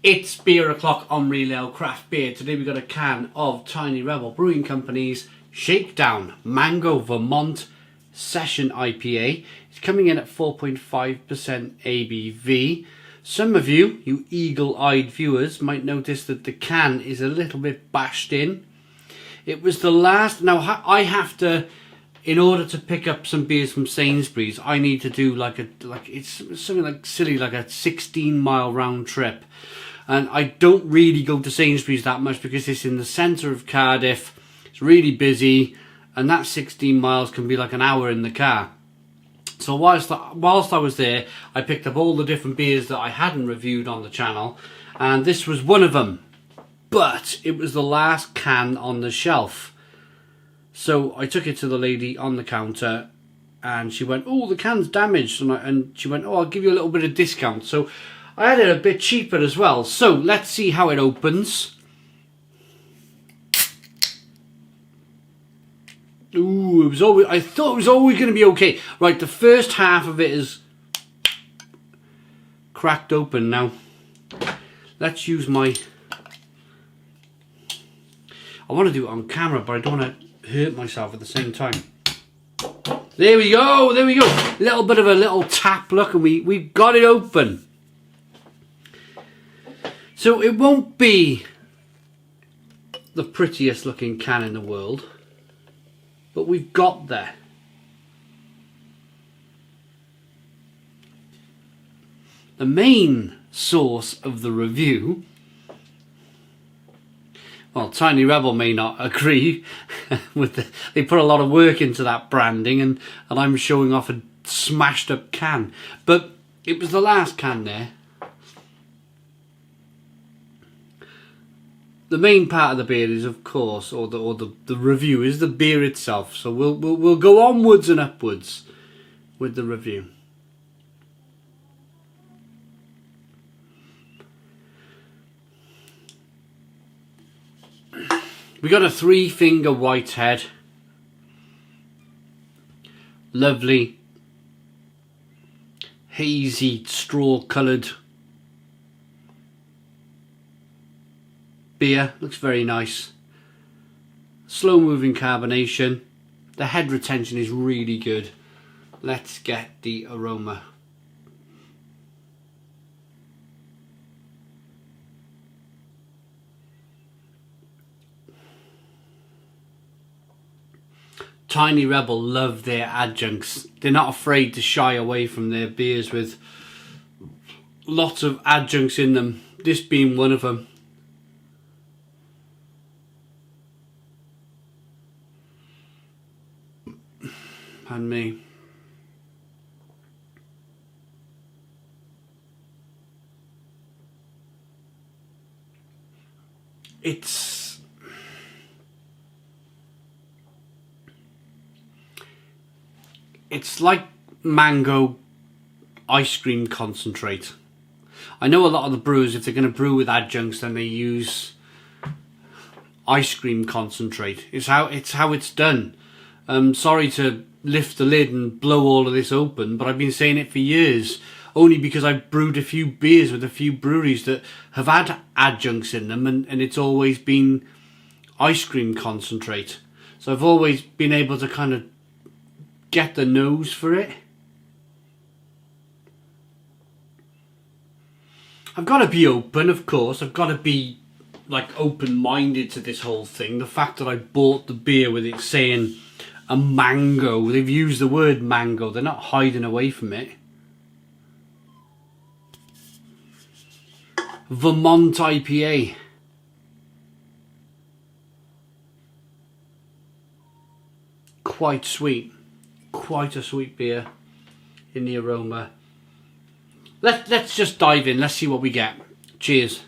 It's beer o'clock on Real Ale Craft Beer. Today we've got a can of Tiny Rebel Brewing Company's Shakedown Mango Vermont Session IPA. It's coming in at 4.5% ABV. Some of you eagle-eyed viewers, might notice that the can is a little bit bashed in. It was the last... Now, I have to... In order to pick up some beers from Sainsbury's, I need to do it's something like silly, like a 16-mile round trip. And I don't really go to Sainsbury's that much because it's in the centre of Cardiff. It's really busy, and that 16 miles can be like an hour in the car. So whilst I was there, I picked up all the different beers that I hadn't reviewed on the channel, and this was one of them. But it was the last can on the shelf. So I took it to the lady on the counter, and she went, "Oh, the can's damaged," and she went, "Oh, I'll give you a little bit of discount." So I had it a bit cheaper as well. So let's see how it opens. Ooh, I thought it was always going to be okay. Right, the first half of it is cracked open now. Let's use my... I want to do it on camera, but I don't want to hurt myself at the same time. There we go, there we go. A little bit of a little tap, look, and we got it open. So it won't be the prettiest looking can in the world, but we've got there. The main source of the review, well, Tiny Rebel may not agree with they put a lot of work into that branding, and I'm showing off a smashed up can, but it was the last can there. The main part of the beer is, of course, or the review is the beer itself. So we'll go onwards and upwards with the review. We got a 3-finger whitehead. Lovely, hazy, straw-coloured beer. Looks very nice. Slow moving carbonation. The head retention is really good. Let's get the aroma. Tiny Rebel love their adjuncts. They're not afraid to shy away from their beers with lots of adjuncts in them, this being one of them. And me. It's like mango ice cream concentrate. I know a lot of the brewers, if they're going to brew with adjuncts, then they use ice cream concentrate. It's how it's done. Sorry to lift the lid and blow all of this open, but I've been saying it for years, only because I've brewed a few beers with a few breweries that have had adjuncts in them, and it's always been ice cream concentrate. So I've always been able to kind of get the nose for it. I've got to be open, of course. I've got to be like open-minded to this whole thing. The fact that I bought the beer with it saying a mango, they've used the word mango, they're not hiding away from it. Vermont IPA. Quite sweet. Quite a sweet beer in the aroma. Let's just dive in. Let's see what we get. Cheers.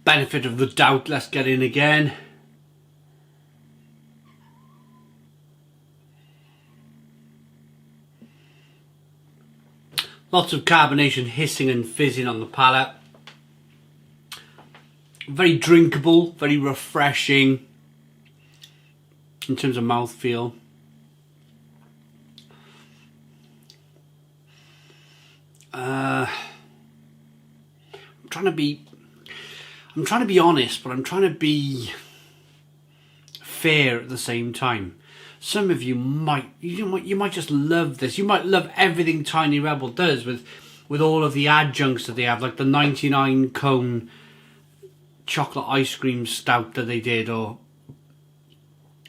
Benefit of the doubt, let's get in again. Lots of carbonation hissing and fizzing on the palate. Very drinkable, very refreshing in terms of mouthfeel. I'm trying to be honest, but I'm trying to be fair at the same time. Some of you might just love this. You might love everything Tiny Rebel does with all of the adjuncts that they have, like the 99 cone chocolate ice cream stout that they did, or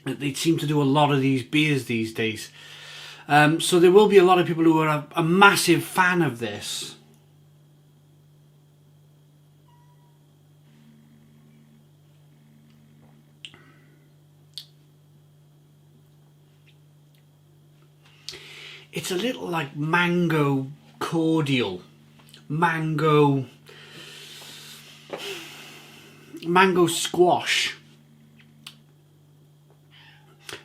they seem to do a lot of these beers these days. So there will be a lot of people who are a massive fan of this. It's a little like mango cordial, mango squash.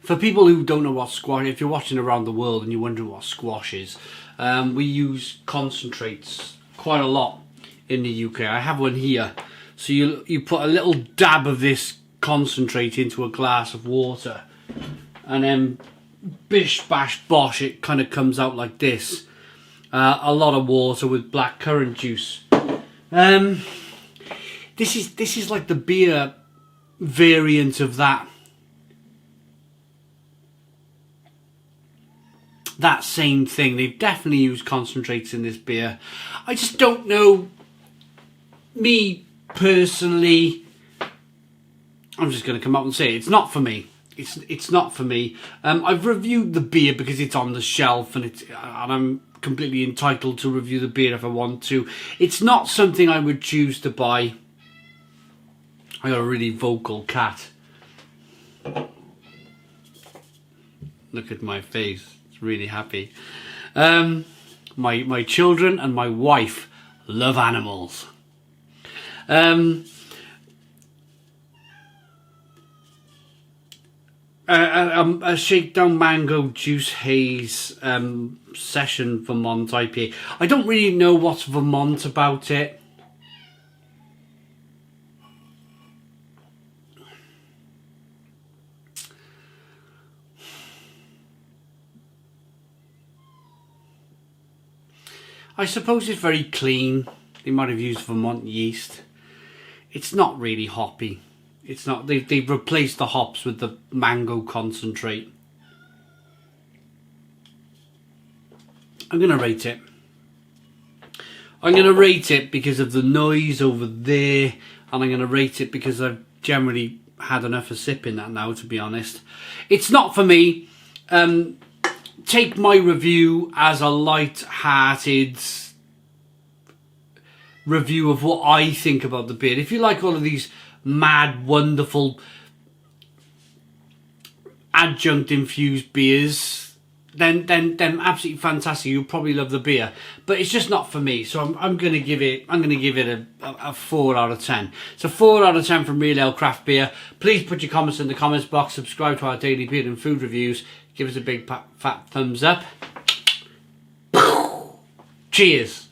For people who don't know what squash, if you're watching around the world and you're wondering what squash is, we use concentrates quite a lot in the UK. I have one here. So you put a little dab of this concentrate into a glass of water, and then bish bash bosh, it kind of comes out like this. A lot of water with black currant juice. This is like the beer variant of that same thing. They've definitely used concentrates in this beer. I just don't know. Me personally, I'm just going to come out and say it's not for me. It's not for me. I've reviewed the beer because it's on the shelf, and I'm completely entitled to review the beer if I want to. It's not something I would choose to buy. I got a really vocal cat. Look at my face. It's really happy. My children and my wife love animals. A shakedown mango juice haze session Vermont IPA. I don't really know what's Vermont about it. I suppose it's very clean. They might have used Vermont yeast. It's not really hoppy. It's not. They've replaced the hops with the mango concentrate. I'm going to rate it. I'm going to rate it because of the noise over there, and I'm going to rate it because I've generally had enough of sipping that now, to be honest. It's not for me. Take my review as a light-hearted review of what I think about the beer. If you like all of these mad, wonderful, adjunct-infused beers, then absolutely fantastic. You'll probably love the beer, but it's just not for me. So I'm going to give it a 4 out of 10. So 4 out of 10 from Real Ale Craft Beer. Please put your comments in the comments box. Subscribe to our daily beer and food reviews. Give us a big fat thumbs up. Cheers.